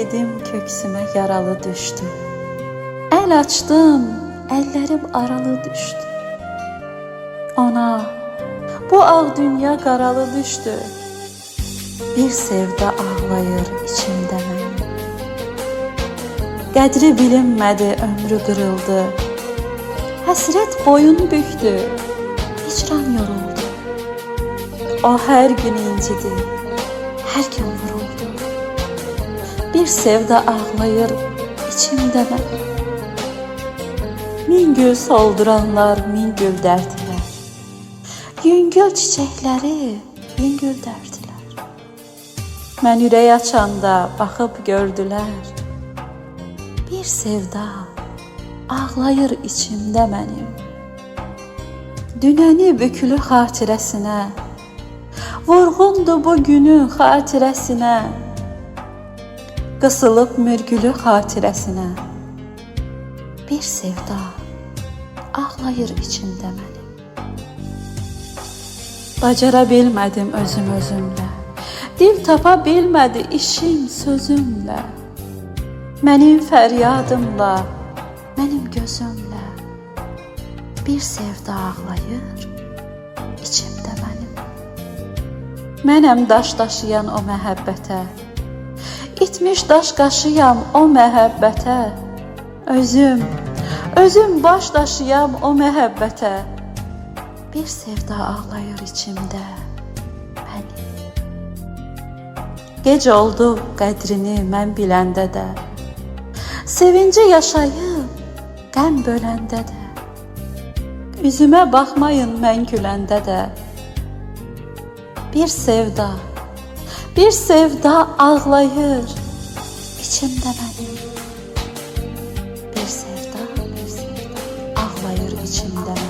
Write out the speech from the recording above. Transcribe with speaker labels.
Speaker 1: dedim köksüme yaralı düştü. El açtım, ellerim aralı düştü. Ona bu ağ dünya qaralı düştü. Bir sevda ağlayır içimdə mənim. Qədri bilinmədi, ömrü qırıldı. Həsrət boyun büktü, hicran yoruldu. O hər gün incidi, hər gün vuruldu. Bir sevda ağlayır içimdə mənim. Min gül solduranlar min gül dərdilər. Yüngül çiçəkləri yüngül dərdilər. Mən ürək açanda baxıb gördülər. Bir sevda ağlayır içimdə mənim. Dünəni bükülü xatirəsinə, vurğundu bu günün xatirəsinə, qısılıb mürgülü xatirəsinə. Bir sevda ağlayır içimdə mənim. Bacara bilmədim özüm özümlə, dil tapa bilmədi işim sözümlə. Mənim fəryadımla, mənim gözümlə bir sevda ağlayır içimdə mənim. Mənəm daş daşıyan o məhəbbətə, itmiş daş qaşıyam o məhəbbətə. Özüm baş daşıyam o məhəbbətə. Bir sevda ağlayır içimdə mənim. Gec oldu qədrini mən biləndə də, sevinci yaşayıb qəm böləndə də, üzümə baxmayın mən güləndə də. Bir sevda ağlayır içimdə mənim. Bir sevda ağlayır içimdə mənim.